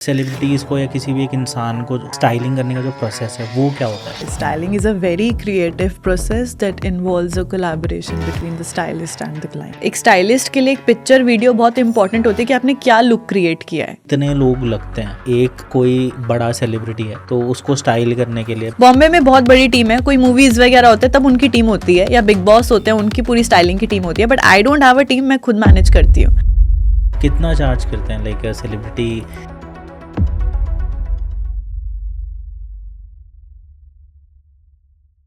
Celebrities को या किसी भी एक इंसान को स्टाइलिंग करने का जो प्रोसेस है वो क्या होता है? Styling is a very creative process that involves a collaboration between the stylist and the client. एक स्टाइलिस्ट के लिए एक पिक्चर वीडियो बहुत इंपॉर्टेंट होती है कि आपने क्या लुक क्रिएट किया है. इतने लोग लगते हैं, एक कोई बड़ा सेलिब्रिटी है तो उसको स्टाइल करने के लिए बॉम्बे में बहुत बड़ी टीम है, कोई मूवीज वगैरह होते हैं तब उनकी टीम होती है, या बिग बॉस होते हैं उनकी पूरी स्टाइलिंग की टीम होती है. But I don't have a team, मैं खुद मैनेज करती हूँ. कितना चार्ज करते हैं लाइक सेलिब्रिटी?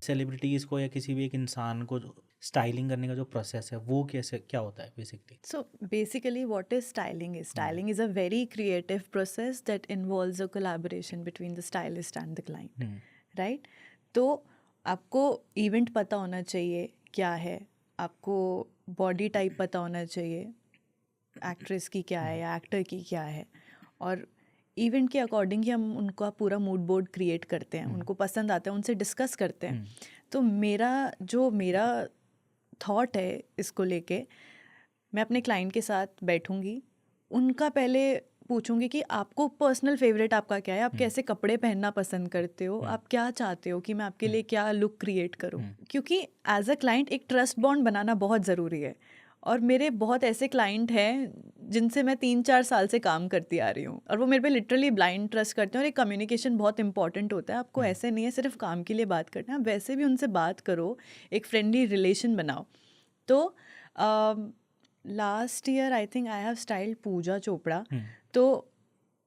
सेलिब्रिटीज़ को या किसी भी एक इंसान को स्टाइलिंग करने का जो प्रोसेस है वो कैसे क्या होता है basically? So basically what is styling is? Styling is a very creative process that involves a collaboration between the stylist and the client. Right? तो आपको इवेंट पता होना चाहिए क्या है, आपको बॉडी टाइप पता होना चाहिए एक्ट्रेस की क्या है या एक्टर की क्या है, और इवेंट के अकॉर्डिंग ही हम उनका पूरा मूड बोर्ड क्रिएट करते हैं. उनको पसंद आता है, उनसे डिस्कस करते हैं. तो मेरा थॉट है इसको लेके, मैं अपने क्लाइंट के साथ बैठूंगी, उनका पहले पूछूंगी कि आपको पर्सनल फेवरेट आपका क्या है, आप कैसे कपड़े पहनना पसंद करते हो, आप क्या चाहते हो कि मैं आपके लिए क्या लुक क्रिएट करूं. क्योंकि एज अ क्लाइंट एक ट्रस्ट बॉन्ड बनाना बहुत ज़रूरी है. और मेरे बहुत ऐसे क्लाइंट हैं जिनसे मैं 3-4 साल से काम करती आ रही हूँ, और वो मेरे पे लिटरली ब्लाइंड ट्रस्ट करते हैं. और एक कम्युनिकेशन बहुत इंपॉर्टेंट होता है. आपको ऐसे नहीं है सिर्फ काम के लिए बात करना, आप वैसे भी उनसे बात करो, एक फ्रेंडली रिलेशन बनाओ. तो last year I think I have styled Pooja Chopra. तो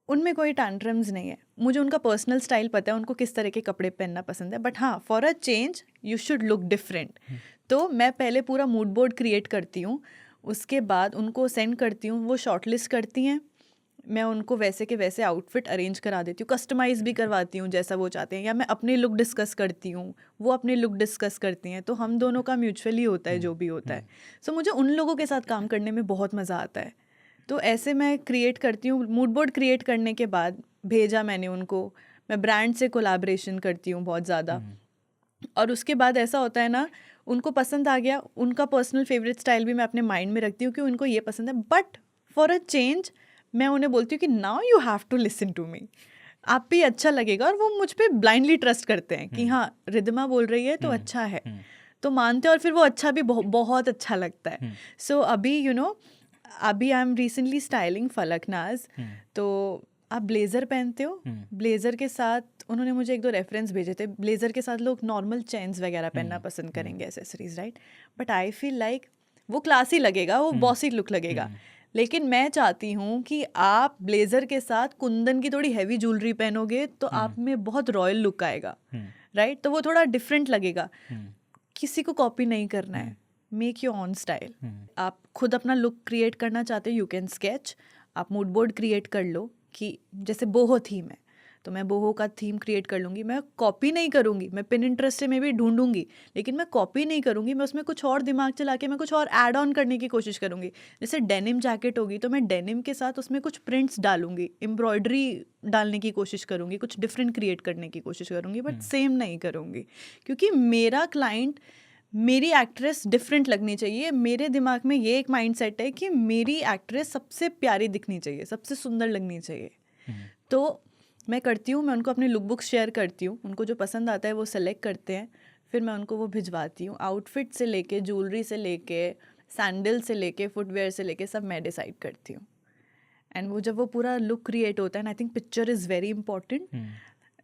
उनमें कोई टैंट्रम्स नहीं है, मुझे उनका पर्सनल स्टाइल पता है, उनको किस तरह के कपड़े पहनना पसंद है. बट हाँ, for a change you should look different. तो मैं पहले पूरा मूड बोर्ड क्रिएट करती हूँ, उसके बाद उनको सेंड करती हूँ, वो शॉर्टलिस्ट करती हैं, मैं उनको वैसे के वैसे आउटफिट अरेंज करा देती हूँ, कस्टमाइज़ भी करवाती हूँ जैसा वो चाहते हैं, या मैं अपने लुक डिस्कस करती हूँ, वो अपने लुक डिस्कस करती हैं. तो हम दोनों का म्यूचुअली होता है जो भी होता है. सो मुझे उन लोगों के साथ काम करने में बहुत मज़ा आता है. तो ऐसे मैं क्रिएट करती हूँ. मूड बोर्ड क्रिएट करने के बाद भेजा मैंने उनको, मैं ब्रांड से कोलैबोरेशन करती हूँ बहुत ज़्यादा. और उसके बाद ऐसा होता है ना, उनको पसंद आ गया, उनका पर्सनल फेवरेट स्टाइल भी मैं अपने माइंड में रखती हूँ कि उनको ये पसंद है. बट फॉर अ चेंज मैं उन्हें बोलती हूँ कि now you have to listen to me, आप भी अच्छा लगेगा. और वो मुझ पर ब्लाइंडली ट्रस्ट करते हैं कि हाँ रिद्धिमा बोल रही है तो अच्छा है, तो मानते हैं. और फिर वो अच्छा भी बहुत अच्छा लगता है. सो अभी अभी I am recently styling Falaknaz. तो आप ब्लेज़र पहनते हो, ब्लेज़र के साथ उन्होंने मुझे 1-2 रेफरेंस भेजे थे. ब्लेज़र के साथ लोग नॉर्मल चेन्स वगैरह पहनना पसंद करेंगे, accessories, right. But I feel like वो क्लासी लगेगा, वो बॉसी लुक लगेगा. लेकिन मैं चाहती हूँ कि आप ब्लेज़र के साथ कुंदन की थोड़ी हैवी ज्वेलरी पहनोगे तो आप में बहुत रॉयल लुक आएगा, राइट. तो वो थोड़ा डिफरेंट लगेगा. किसी को कॉपी नहीं करना है, मेक योर ऑन स्टाइल. आप खुद अपना लुक क्रिएट करना चाहते हो, यू कैन स्केच. आप मूड बोर्ड क्रिएट कर लो कि जैसे बोहो थीम है तो मैं बोहो का थीम क्रिएट कर लूँगी. मैं कॉपी नहीं करूँगी, मैं पिनिंटरेस्ट से मैं भी ढूंढूंगी, लेकिन मैं कॉपी नहीं करूँगी. मैं उसमें कुछ और दिमाग चला के मैं कुछ और ऐड ऑन करने की कोशिश करूँगी. जैसे डेनिम जैकेट होगी तो मैं डेनिम के साथ उसमें कुछ प्रिंट्स डालूंगी, एम्ब्रॉयडरी डालने की कोशिश करूँगी, कुछ डिफरेंट क्रिएट करने की कोशिश करूँगी. बट सेम नहीं करूँगी, क्योंकि मेरा क्लाइंट, मेरी एक्ट्रेस डिफरेंट लगनी चाहिए. मेरे दिमाग में ये एक माइंडसेट है कि मेरी एक्ट्रेस सबसे प्यारी दिखनी चाहिए, सबसे सुंदर लगनी चाहिए. तो मैं करती हूँ, मैं उनको अपने लुक बुक्स शेयर करती हूँ, उनको जो पसंद आता है वो सेलेक्ट करते हैं, फिर मैं उनको वो भिजवाती हूँ. आउटफिट से लेके, ज्वेलरी से लेके, सैंडल से लेके, फुटवेयर से लेके सब मैं डिसाइड करती हूँ. एंड वो जब वो पूरा लुक क्रिएट होता है, and I think picture is very important.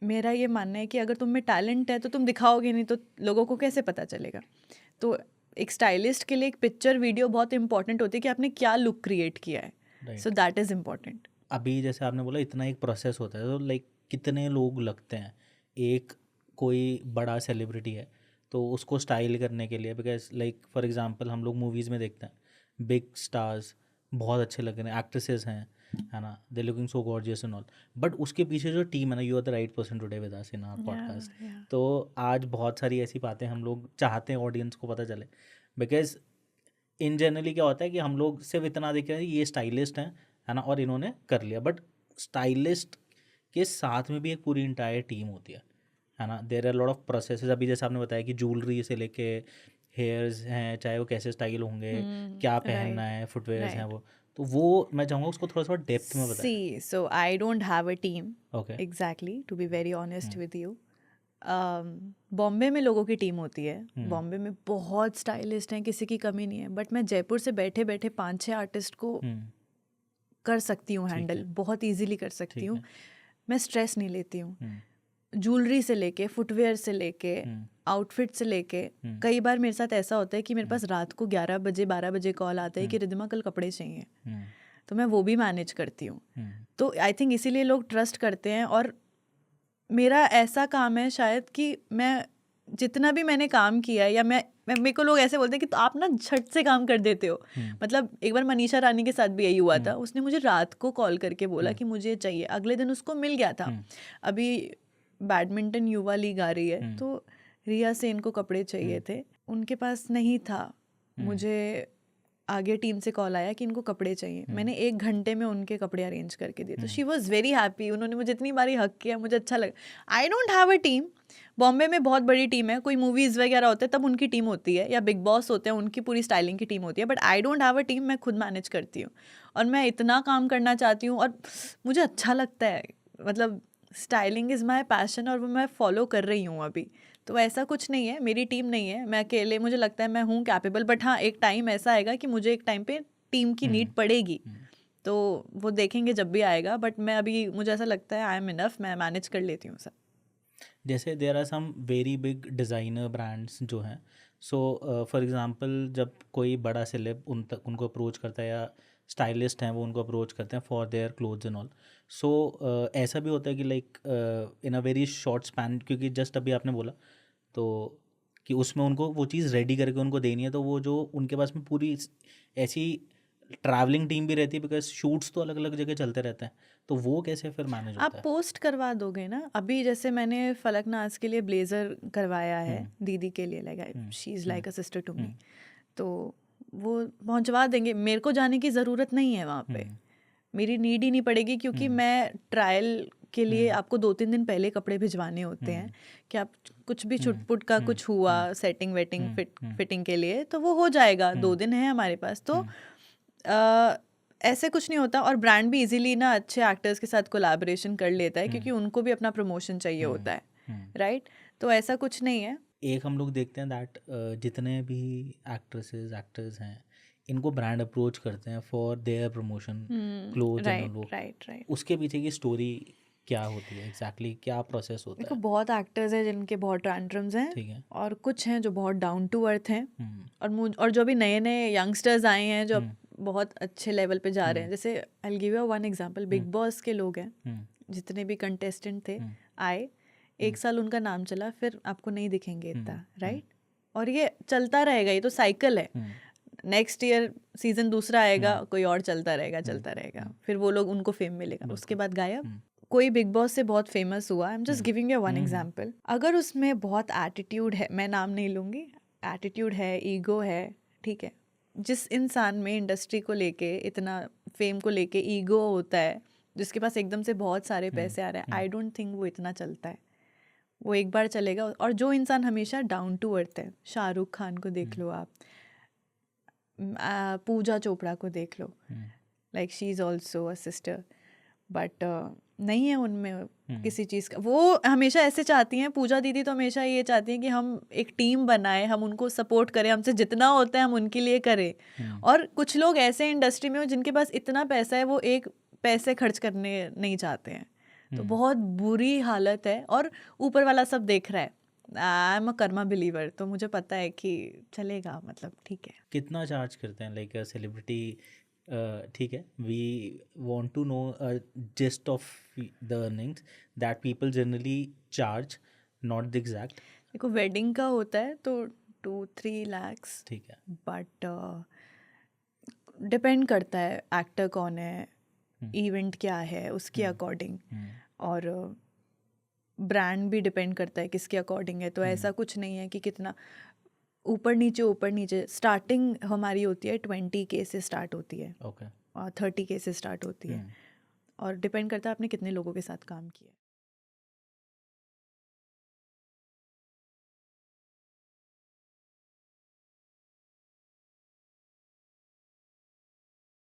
मेरा ये मानना है कि अगर तुम में टैलेंट है तो तुम दिखाओगे नहीं तो लोगों को कैसे पता चलेगा. तो एक स्टाइलिस्ट के लिए एक पिक्चर वीडियो बहुत इंपॉर्टेंट होती है कि आपने क्या लुक क्रिएट किया है. So that is important. अभी जैसे आपने बोला इतना एक प्रोसेस होता है, तो लाइक कितने लोग लगते हैं, एक कोई बड़ा सेलिब्रिटी है तो उसको स्टाइल करने के लिए? बिकॉज लाइक फॉर एग्जांपल हम लोग मूवीज़ में देखते हैं बिग स्टार्स बहुत अच्छे लग रहे हैं, एक्ट्रेसेस हैं, है ना, they looking so gorgeous and all, but उसके पीछे जो टीम है ना, you are the right person today with us in our podcast. तो आज बहुत सारी ऐसी बातें हम लोग चाहते हैं ऑडियंस को पता चले. बिकॉज इन जनरली क्या होता है कि हम लोग सिर्फ इतना देख रहे हैं ये स्टाइलिस्ट हैं, है ना, और इन्होंने कर लिया. बट स्टाइलिस्ट के साथ में भी एक पूरी इंटायर टीम होती है ना. There are lot of processes. अभी जैसे आपने बताया कि ज्वेलरी से लेके हेयर्स हैं, चाहे वो कैसे स्टाइल होंगे, क्या पहनना है, फुटवेयर्स हैं वो. तो वो मैं चाहूँगा उसको थोड़ा सा डेप्थ में बताएं। See, so I don't have a team okay. exactly, to be very honest with you. Bombay में लोगों की टीम होती है, बॉम्बे में बहुत स्टाइलिस्ट हैं, किसी की कमी नहीं है, बट मैं जयपुर से बैठे बैठे 5-6 आर्टिस्ट को कर सकती हूँ हैंडल, बहुत इजीली कर सकती हूँ। मैं स्ट्रेस नहीं लेती हूँ, ज्वेलरी से लेके फुटवेयर से लेके आउटफिट से लेके। कई बार मेरे साथ ऐसा होता है कि मेरे पास रात को 11 बजे 12 बजे कॉल आता है कि रिद्धिमा कल कपड़े चाहिए, तो मैं वो भी मैनेज करती हूँ। तो आई थिंक इसीलिए लोग ट्रस्ट करते हैं। और मेरा ऐसा काम है शायद कि मैं जितना भी मैंने काम किया है, या मैं मेरे को लोग ऐसे बोलते हैं कि तो आप ना झट से काम कर देते हो। मतलब एक बार मनीषा रानी के साथ भी यही हुआ था, उसने मुझे रात को कॉल करके बोला कि मुझे चाहिए, अगले दिन उसको मिल गया था। अभी बैडमिंटन युवा लीग आ रही है, तो रिया सेन को कपड़े चाहिए थे, उनके पास नहीं था, मुझे आगे टीम से कॉल आया कि इनको कपड़े चाहिए, मैंने 1 घंटे में उनके कपड़े अरेंज करके दिए। तो शी वॉज वेरी हैप्पी, उन्होंने मुझे इतनी बारी हक किया, मुझे अच्छा लगा। I don't have a team. Bombay में बहुत बड़ी टीम है, कोई मूवीज़ वगैरह होते हैं तब उनकी टीम होती है, या बिग बॉस होते हैं उनकी पूरी स्टाइलिंग की टीम होती है, but I don't have a team. मैं खुद मैनेज करती हूँ और मैं इतना काम करना चाहती हूँ और मुझे अच्छा लगता है। मतलब स्टाइलिंग इज़ माई पैशन और वो मैं फॉलो कर रही हूँ अभी। तो ऐसा कुछ नहीं है, मेरी टीम नहीं है, मैं अकेले, मुझे लगता है मैं हूँ कैपेबल, बट हाँ एक टाइम ऐसा आएगा कि मुझे एक टाइम पे टीम की नीड पड़ेगी, तो वो देखेंगे जब भी आएगा। बट मैं अभी, मुझे ऐसा लगता है आई एम इनफ, मैं मैनेज कर लेती हूँ सब। जैसे there are some very big designer brands जो हैं, सो फॉर एग्जांपल जब कोई बड़ा सेलेब उनको अप्रोच करता है, या स्टाइलिस्ट हैं वो उनको अप्रोच करते हैं for their clothes and all, so ऐसा भी होता है कि like in a very short span, क्योंकि जस्ट अभी आपने बोला तो कि उसमें उनको वो चीज़ रेडी करके उनको देनी है, तो वो जो उनके पास में पूरी ऐसी ट्रैवलिंग टीम भी रहती है, बिकॉज शूट्स तो अलग अलग जगह चलते रहते हैं, तो वो कैसे फिर मैनेज आप होता है? पोस्ट करवा दोगे ना। अभी जैसे मैंने फलक नाज के लिए ब्लेजर करवाया है, दीदी के लिए, like she is like a sister to me, तो वो पहुंचवा देंगे, मेरे को जाने की ज़रूरत नहीं है वहाँ पे, मेरी नीड ही नहीं पड़ेगी, क्योंकि मैं ट्रायल के लिए आपको 2-3 दिन पहले कपड़े भिजवाने होते हैं कि आप कुछ भी छुटपुट का कुछ हुआ, सेटिंग वेटिंग फिटिंग के लिए, तो वो हो जाएगा, 2 दिन है हमारे पास। तो ऐसे कुछ नहीं होता। और ब्रांड भी इजीली ना अच्छे एक्टर्स के साथ कोलैबोरेशन कर लेता है, क्योंकि उनको भी अपना प्रमोशन चाहिए होता है, राइट? तो ऐसा कुछ नहीं है। एक हम लोग देखते हैं दैट जितने भी एक्टर्स हैं, इनको ब्रांड अप्रोच करते हैं for there promotion, cloth and all, वो राइट। उसके पीछे की स्टोरी क्या होती है एग्जैक्टली, क्या प्रोसेस होता देखो, है? बहुत एक्टर्स हैं जिनके बहुत टैंट्रम्स हैं, ठीक है। और कुछ हैं जो बहुत डाउन टू अर्थ हैं, और जो भी नए नए यंगस्टर्स आए हैं जो बहुत अच्छे लेवल पे जा रहे हैं। जैसे I will give you one example, big boss के लोग हैं, जितने भी कंटेस्टेंट थे आए, 1 साल उनका नाम चला, फिर आपको नहीं दिखेंगे इतना, राइट? और ये चलता रहेगा, ये तो साइकिल है। नेक्स्ट ईयर सीजन दूसरा आएगा, कोई और चलता रहेगा, फिर वो लोग, उनको फेम मिलेगा, उसके बाद गायब। कोई बिग बॉस से बहुत फेमस हुआ, I am just giving you one example, अगर उसमें बहुत एटीट्यूड है, मैं नाम नहीं लूँगी, एटीट्यूड है, ईगो है, ठीक है, जिस इंसान में इंडस्ट्री को लेके, इतना फेम को लेके ईगो होता है, जिसके पास एकदम से बहुत सारे पैसे आ रहे हैं, आई डोंट थिंक वो इतना चलता है। वो एक बार चलेगा। और जो इंसान हमेशा डाउन टू अर्थ है, शाहरुख खान को देख लो आप, पूजा चोपड़ा को देख लो, like she is also a sister, but नहीं है उनमें किसी चीज़ का। वो हमेशा ऐसे चाहती हैं, पूजा दीदी तो हमेशा ये चाहती हैं कि हम एक टीम बनाएं, हम उनको सपोर्ट करें, हमसे जितना होता है हम उनके लिए करें। और कुछ लोग ऐसे इंडस्ट्री में हो जिनके पास इतना पैसा है, वो एक पैसे खर्च करने नहीं चाहते हैं, तो बहुत बुरी हालत है। और ऊपर वाला सब देख रहा है, I am a Karma believer, तो मुझे पता है कि चलेगा, मतलब ठीक है। कितना चार्ज करते हैं लाइक अ सेलिब्रिटी? ठीक है, we want to know gist of the earnings that people generally charge, not the exact. देखो, वेडिंग का होता है तो 2-3 lakhs, ठीक है। बट डिपेंड करता है एक्टर कौन है, इवेंट क्या है, उसके अकॉर्डिंग, और ब्रांड भी डिपेंड करता है किसके अकॉर्डिंग है। तो ऐसा कुछ नहीं है कि कितना, ऊपर नीचे। स्टार्टिंग हमारी होती है 20K से स्टार्ट होती है, ओके। और 30K से स्टार्ट होती है, और डिपेंड करता है आपने कितने लोगों के साथ काम किया है।